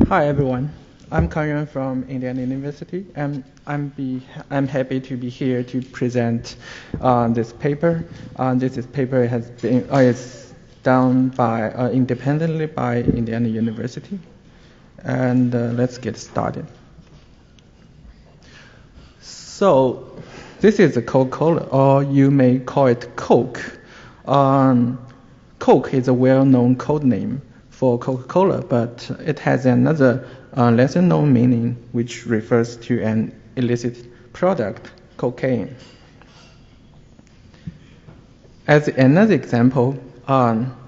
Hi everyone, I'm Yuan from Indiana University, and I'm happy to be here to present this paper. This paper has been is done by independently by Indiana University, and let's get started. So this is a Coca-Cola, or you may call it Coke. Coke is a well-known code name for Coca-Cola, but it has another lesser-known meaning which refers to an illicit product, cocaine. As another example,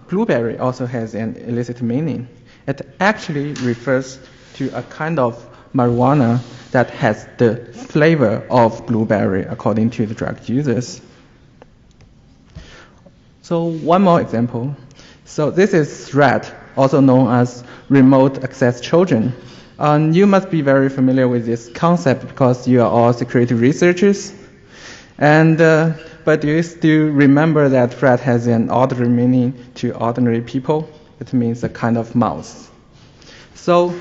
blueberry also has an illicit meaning. It actually refers to a kind of marijuana that has the flavor of blueberry, according to the drug users. So one more example. So this is threat, also known as remote access Trojan. You must be very familiar with this concept because you are all security researchers. But do you still remember that threat has an ordinary meaning to ordinary people? It means a kind of mouse. So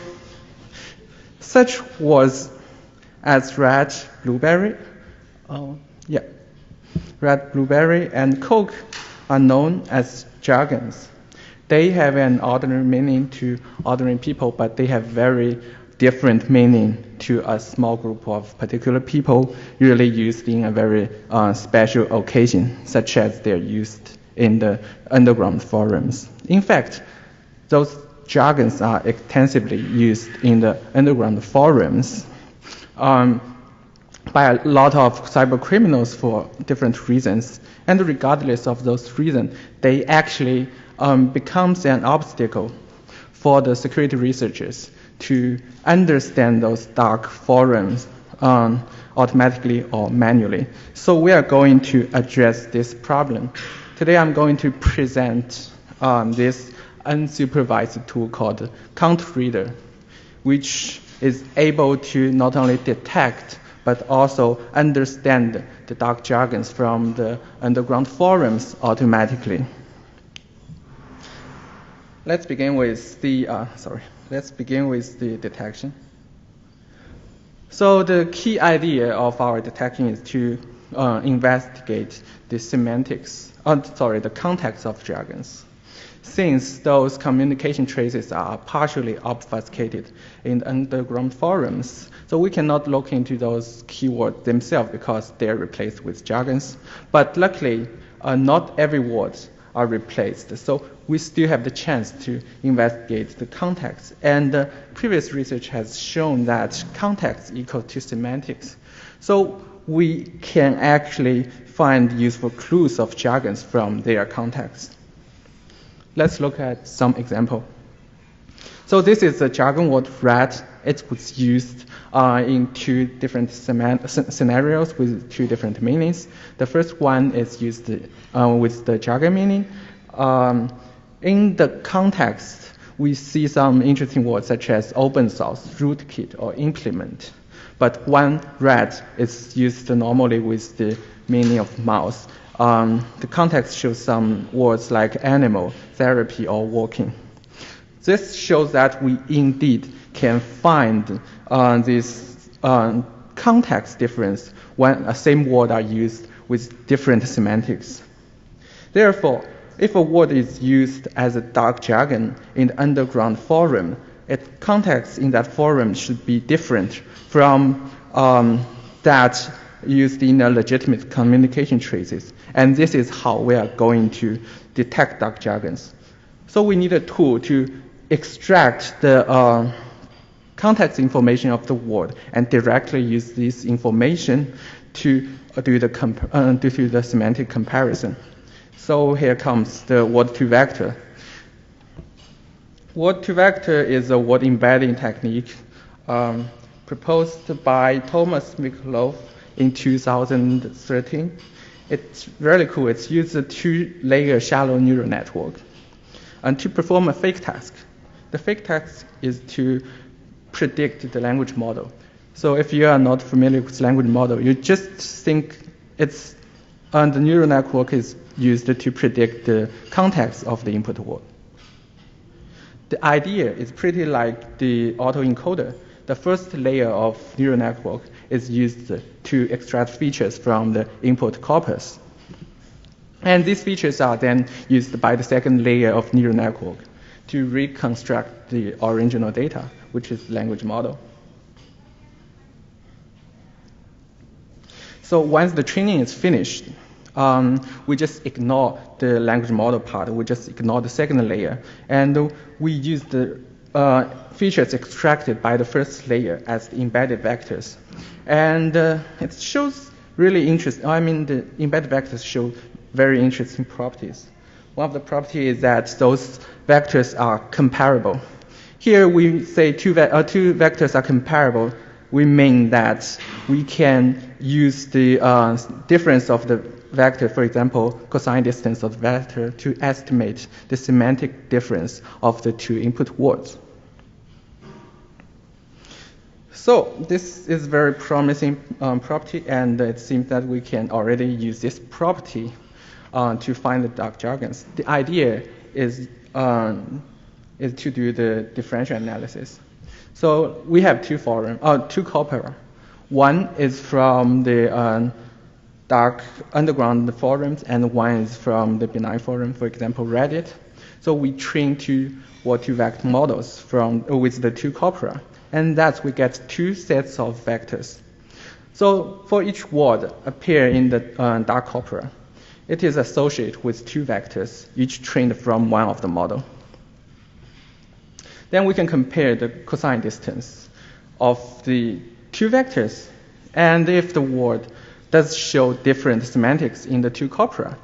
such words as red, blueberry, red, blueberry, and Coke are known as jargons. They have an ordinary meaning to ordinary people, but they have very different meaning to a small group of particular people, usually used in a very special occasion, such as they're used in the underground forums. In fact, those jargons are extensively used in the underground forums by a lot of cybercriminals for different reasons. And regardless of those reasons, they actually becomes an obstacle for the security researchers to understand those dark forums automatically or manually. So we are going to address this problem. Today I'm going to present this unsupervised tool called Cantreader, which is able to not only detect but also understand the dark jargons from the underground forums automatically. Let's begin with the detection. So the key idea of our detection is to investigate the semantics, the context of jargons. Since those communication traces are partially obfuscated in the underground forums, so we cannot look into those keywords themselves because they're replaced with jargons. But luckily, not every word are replaced. So we still have the chance to investigate the context. And previous research has shown that context equal to semantics. So we can actually find useful clues of jargons from their context. Let's look at some example. So this is a jargon word red. It was used in two different scenarios with two different meanings. The first one is used with the jargon meaning. In the context, we see some interesting words such as open source, rootkit, or implement. But one red is used normally with the meaning of mouse. The context shows some words like animal, therapy, or walking. This shows that we indeed can find this context difference when a same word are used with different semantics. Therefore, if a word is used as a dark jargon in the underground forum, its context in that forum should be different from that used in a legitimate communication traces. And this is how we are going to detect dark jargons. So we need a tool to extract the context information of the word and directly use this information to do the semantic comparison. So here comes the word-to-vector. Word-to-vector is a word embedding technique proposed by Thomas Mikloff in 2013. It's really cool. It's used a two-layer shallow neural network and to perform a fake task. The fake task is to predict the language model. So if you are not familiar with language model, you just think it's the neural network is used to predict the context of the input word. The idea is pretty like the autoencoder. The first layer of neural network is used to extract features from the input corpus. And these features are then used by the second layer of neural network to reconstruct the original data, which is language model. So once the training is finished, we just ignore the language model part. We just ignore the second layer. And we use the features extracted by the first layer as the embedded vectors. And it shows really interesting, the embedded vectors show very interesting properties. One of the properties is that those vectors are comparable. Here we say two vectors are comparable. We mean that we can use the difference of the vector, for example, cosine distance of the vector, to estimate the semantic difference of the two input words. So this is very promising property, and it seems that we can already use this property to find the dark jargons. The idea is to do the differential analysis. So we have two corpora. One is from the dark underground forums, and one is from the benign forum, for example, Reddit. So we train two vector models with the two corpora, and thus we get two sets of vectors. So for each word appear in the dark corpora, it is associated with two vectors, each trained from one of the model. Then we can compare the cosine distance of the two vectors, and if the word does show different semantics in the two corpora,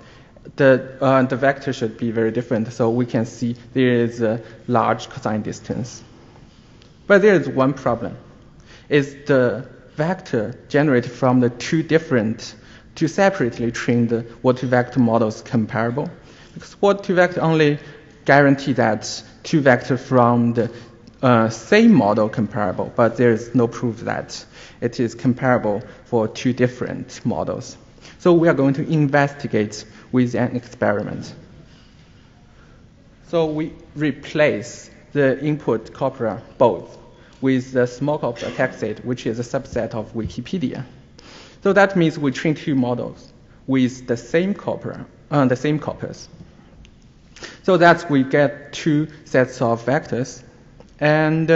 the vector should be very different, so we can see there is a large cosine distance. But there is one problem. Is the vector generated from the two separately trained word-to-vector models comparable? Because word-to-vector only guarantee that two vectors from the same model comparable, but there is no proof that it is comparable for two different models. So we are going to investigate with an experiment. So we replace the input corpora both with the small corpora TextSet, which is a subset of Wikipedia. So that means we train two models with the same corpora, the same corpus. So that we get two sets of vectors. And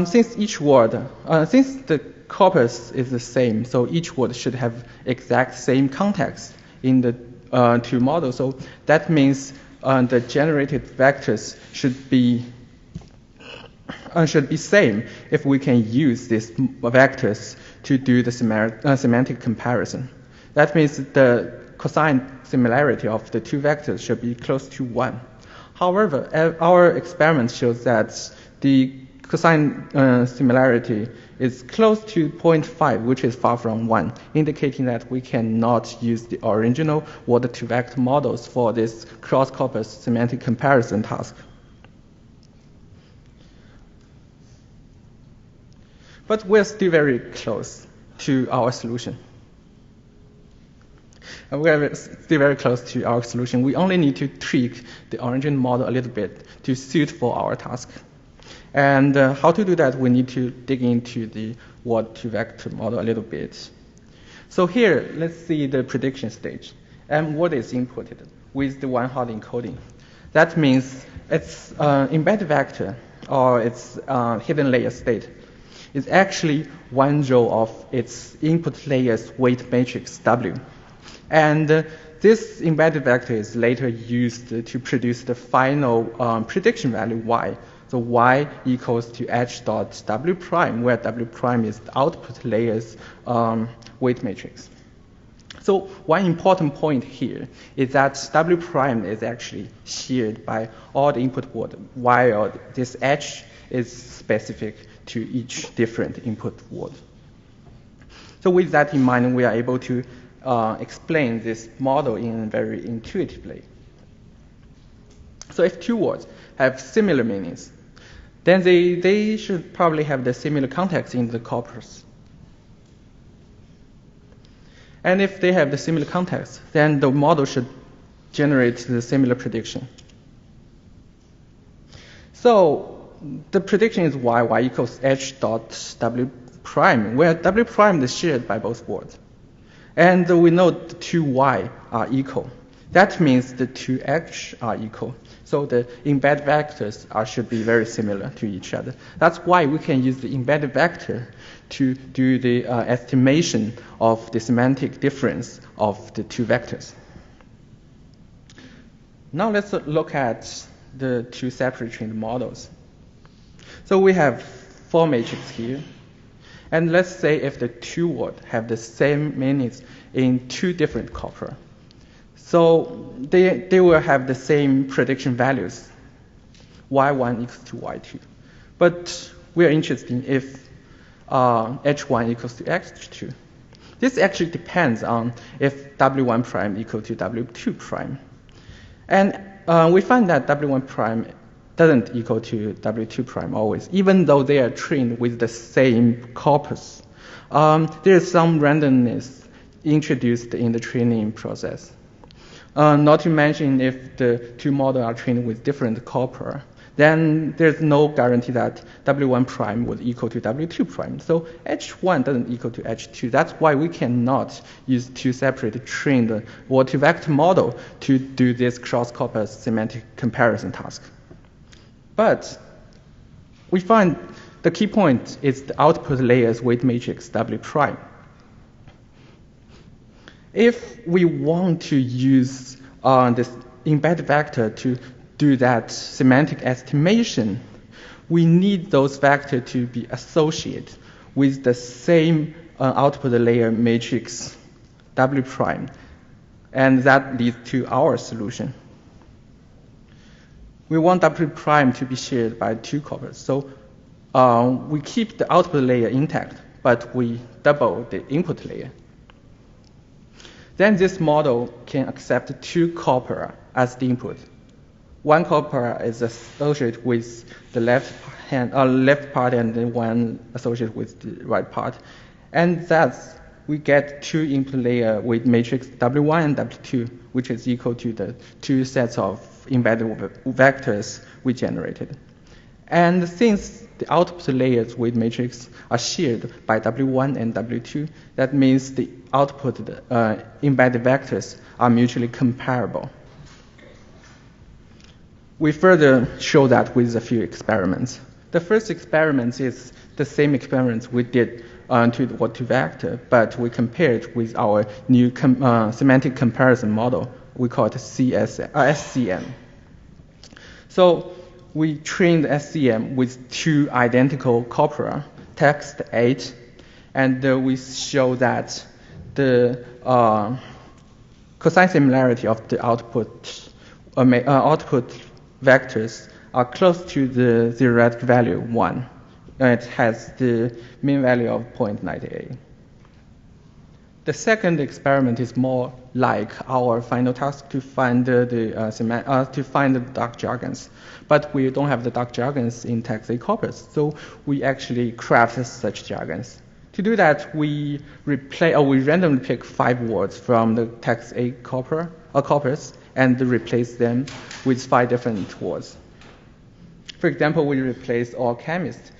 since each word, since the corpus is the same, so each word should have exact same context in the two models. So that means the generated vectors should be same if we can use these vectors to do the semantic comparison. That means the cosine similarity of the two vectors should be close to 1. However, our experiment shows that the cosine similarity is close to 0.5, which is far from 1, indicating that we cannot use the original word-to-vector models for this cross-corpus semantic comparison task. But we're still very close to our solution. We're still very close to our solution. We only need to tweak the original model a little bit to suit for our task. And how to do that, we need to dig into the word-to-vector model a little bit. So here, let's see the prediction stage. And what is inputted with the one-hot encoding. That means its embedded vector, or its hidden layer state, is actually one row of its input layer's weight matrix W. And this embedded vector is later used to produce the final prediction value y. So y equals to h dot w prime, where w prime is the output layer's weight matrix. So one important point here is that w prime is actually shared by all the input words, while this h is specific to each different input word. So with that in mind, we are able to explain this model in a very intuitive way. So if two words have similar meanings, then they should probably have the similar context in the corpus. And if they have the similar context, then the model should generate the similar prediction. So the prediction is y equals h dot w prime, where w prime is shared by both words. And we know the two y are equal. That means the two h are equal. So the embedded vectors should be very similar to each other. That's why we can use the embedded vector to do the estimation of the semantic difference of the two vectors. Now let's look at the two separate trained models. So we have 4 matrices here. And let's say if the two words have the same meanings in 2 different corpora. So they will have the same prediction values, y1 equals to y2. But we are interested in if h1 equals to h2. This actually depends on if w1 prime equal to w2 prime. And we find that w1 prime doesn't equal to w2 prime always, even though they are trained with the same corpus. There is some randomness introduced in the training process. Not to mention if the two models are trained with different corpora, then there's no guarantee that w1 prime would equal to w2 prime. So h1 doesn't equal to h2. That's why we cannot use two separate trained word-to-vector model to do this cross-corpus semantic comparison task. But we find the key point is the output layer's weight matrix W prime. If we want to use this embedded vector to do that semantic estimation, we need those vectors to be associated with the same output layer matrix W prime. And that leads to our solution. We want W prime to be shared by 2 corpora. So we keep the output layer intact, but we double the input layer. Then this model can accept 2 corpora as the input. One corpora is associated with the left part and then one associated with the right part. And thus, we get 2 input layer with matrix W1 and W2, which is equal to the 2 sets of embedded vectors we generated. And since the output layers with matrix are shared by W1 and W2, that means the output embedded vectors are mutually comparable. We further show that with a few experiments. The first experiment is the same experiments we did to the word-to-vector, but we compared with our new semantic comparison model. We call it SCM. So we trained SCM with 2 identical corpora, text 8, and we show that the cosine similarity of the output vectors are close to the theoretic value 1. It has the mean value of 0.98. The second experiment is more like our final task to find the dark jargons, but we don't have the dark jargons in text A corpus, so we actually craft such jargons. To do that, we randomly pick 5 words from the text A corpus and replace them with 5 different words. For example, we replace all chemist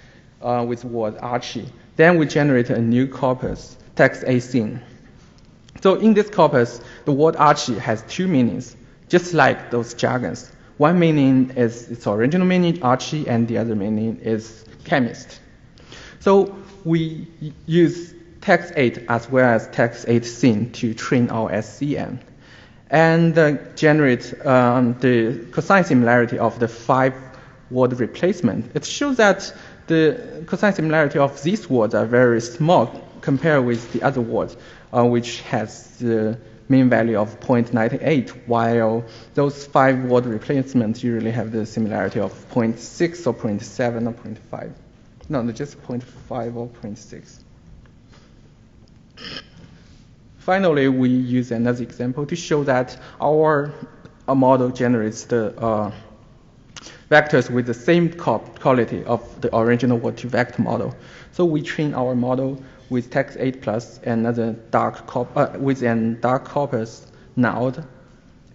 with word Archie. Then we generate a new corpus, text A scene. So in this corpus, the word Archie has 2 meanings, just like those jargons. One meaning is its original meaning, Archie, and the other meaning is chemist. So we use text 8 as well as text 8 scene to train our SCM and generate the cosine similarity of the 5 word replacement. It shows that the cosine similarity of these words are very small compared with the other words, which has the mean value of 0.98, while those 5 word replacements usually have the similarity of 0.6 or 0.7 or 0.5. No, just 0.5 or 0.6. Finally, we use another example to show that our model generates the vectors with the same quality of the original word-to-vector model. So we train our model with text 8 plus another dark corpus node,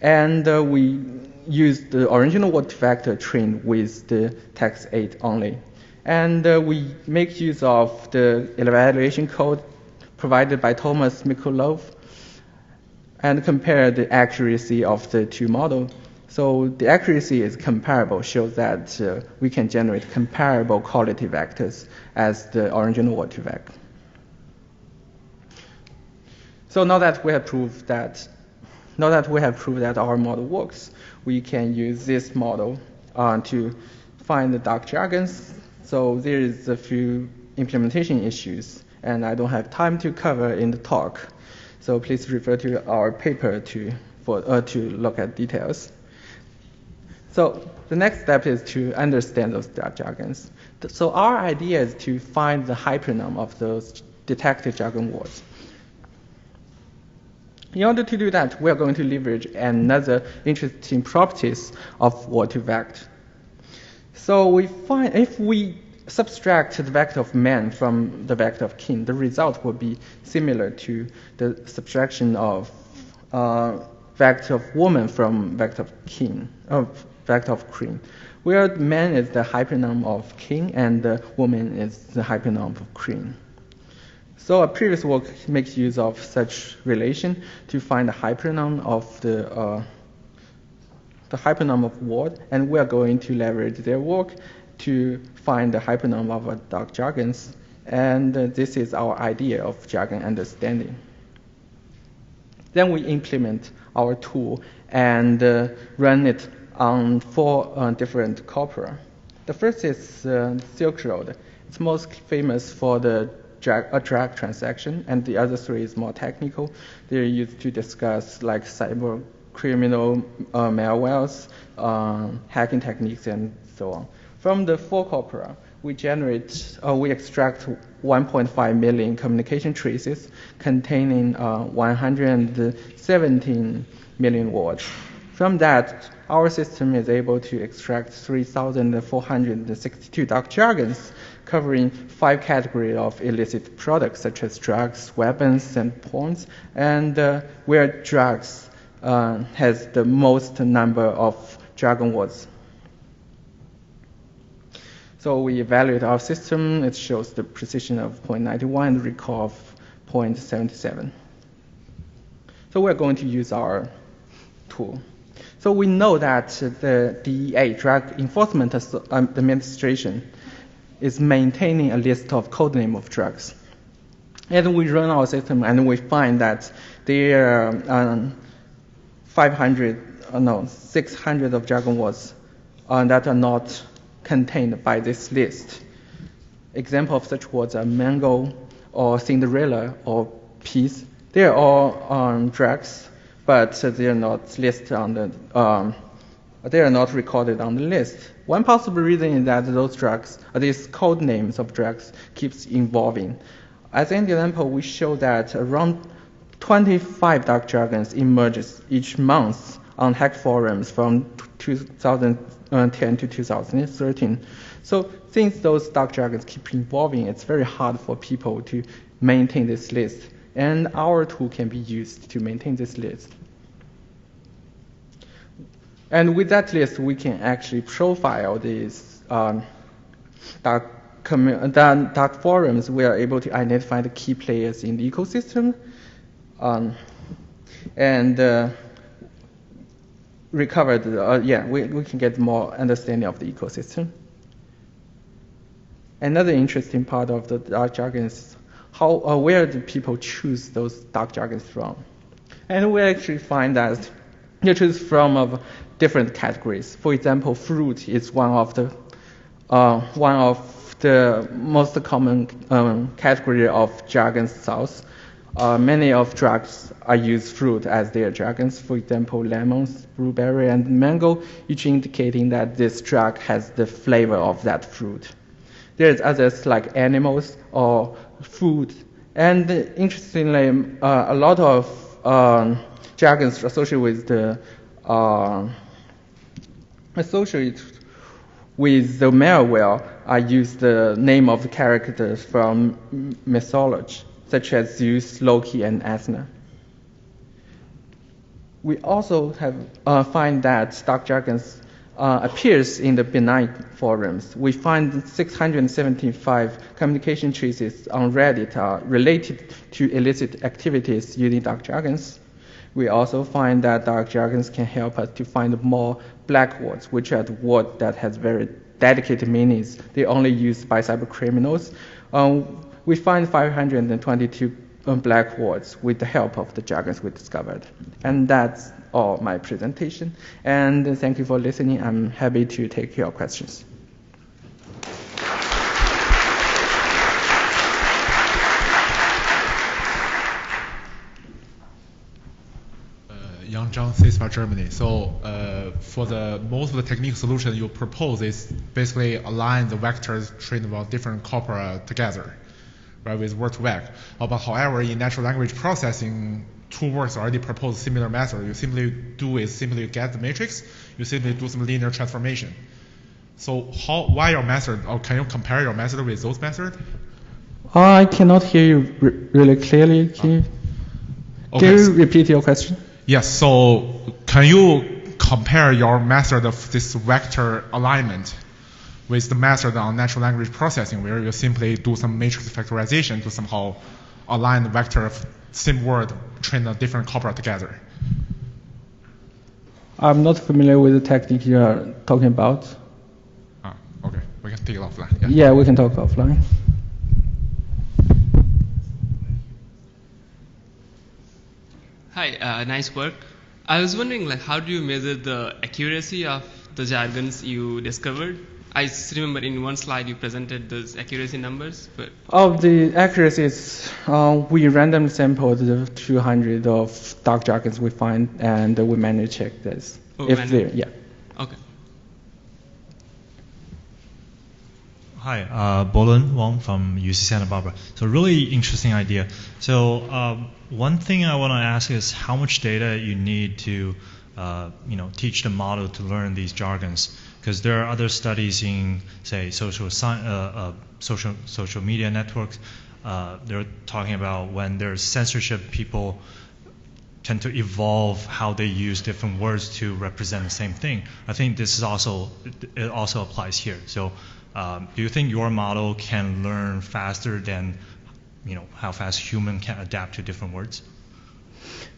and we use the original word vector trained with the text 8 only. And we make use of the evaluation code provided by Thomas Mikulov and compare the accuracy of the two models. So the accuracy is comparable, shows that we can generate comparable quality vectors as the original word vector. So now that we have proved that our model works, we can use this model to find the dark jargons. So there is a few implementation issues, and I don't have time to cover in the talk. So please refer to our paper to look at details. So the next step is to understand those dark jargons. So our idea is to find the hypernym of those detected jargon words. In order to do that, we are going to leverage another interesting properties of word-to-vector. So we find if we subtract the vector of man from the vector of king, the result will be similar to the subtraction of vector of woman from vector of king, vector of queen, where man is the hypernym of king and the woman is the hypernym of queen. So a previous work makes use of such relation to find the hypernym of the hypernym of word, and we are going to leverage their work to find the hypernym of dark jargons, and this is our idea of jargon understanding. Then we implement our tool and run it on 4 different corpora. The first is Silk Road. It's most famous for the drag transaction, and the other 3 is more technical. They're used to discuss like cybercriminal malwares, hacking techniques, and so on. From the 4 corpora, we extract 1.5 million communication traces containing 117 million words. From that, our system is able to extract 3,462 dark jargons covering 5 categories of illicit products such as drugs, weapons, and porns, and where drugs has the most number of jargon words. So we evaluate our system. It shows the precision of 0.91 and the recall of 0.77. So we're going to use our tool. So we know that the DEA, Drug Enforcement Administration, is maintaining a list of code name of drugs. And we run our system and we find that there are 600 of jargon words that are not contained by this list. Example of such words are mango or Cinderella or peace. They are all drugs, but they are not listed on the they are not recorded on the list. One possible reason is that those drugs, these code names of drugs, keeps evolving. As an example, we show that around 25 dark jargons emerges each month on hack forums from 2010 to 2013. So since those dark jargons keep evolving, it's very hard for people to maintain this list. And our tool can be used to maintain this list. And with that list, we can actually profile these dark forums. We are able to identify the key players in the ecosystem and recover the, we can get more understanding of the ecosystem. Another interesting part of the dark jargons is where do people choose those dark jargons from? And we actually find that they choose from different categories. For example, fruit is one of the most common category of jargon styles. Many of drugs are used fruit as their jargons. For example, lemons, blueberry, and mango, each indicating that this drug has the flavor of that fruit. There's others like animals or food. And interestingly, a lot of jargons associated with the malware use the name of the characters from mythology, such as Zeus, Loki, and Athena. We also have find that dark jargons appears in the benign forums. We find 675 communication traces on Reddit are related to illicit activities using dark jargons. We also find that dark jargons can help us to find more black words, which are the words that has very dedicated meanings. They're only used by cybercriminals. We find 522 black words with the help of the jargons we discovered. And that's all my presentation. And thank you for listening. I'm happy to take your questions. Yang Zhang, Thieves, Germany. So for the most of the technique solution you propose is basically align the vectors trained about different corpora together, right, with word to vec. But however, in natural language processing, toolworks already propose similar method. You simply get the matrix, you simply do some linear transformation. So why your method, or can you compare your method with those methods? I cannot hear you really clearly. Can you repeat your question? Yes, so can you compare your method of this vector alignment with the method on natural language processing, where you simply do some matrix factorization to somehow align the vector of same word trained on different corpora together? I'm not familiar with the technique you are talking about. Okay, we can take it offline. Yeah, we can talk offline. Hi, nice work. I was wondering, like, how do you measure the accuracy of the jargons you discovered? I remember in one slide you presented those accuracy numbers, but the accuracy is we randomly sampled the 200 of dark jargons we find, and we managed to check this. Yeah. Okay. Hi, Bolan Wong from UC Santa Barbara. So really interesting idea. So one thing I want to ask is how much data you need to teach the model to learn these jargons, because there are other studies in, say, social media networks. They're talking about when there's censorship, people tend to evolve how they use different words to represent the same thing. I think this is also applies here. So do you think your model can learn faster than how fast human can adapt to different words?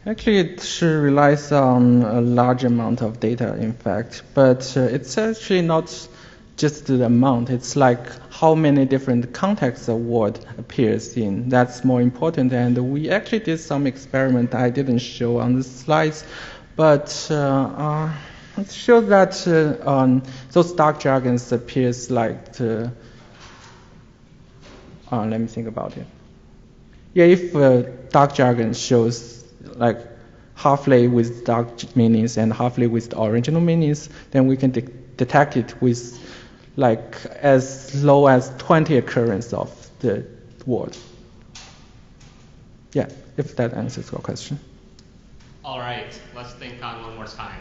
Actually, it relies on a large amount of data, in fact, but it's actually not just the amount. It's like how many different contexts a word appears in. That's more important, and we actually did some experiment I didn't show on the slides, but it shows that those dark jargons appears like let me think about it. Yeah, if dark jargon shows like halfway with dark meanings and halfway with the original meanings, then we can detect it with like as low as 20 occurrence of the word. Yeah, if that answers your question. All right, let's think on one more time.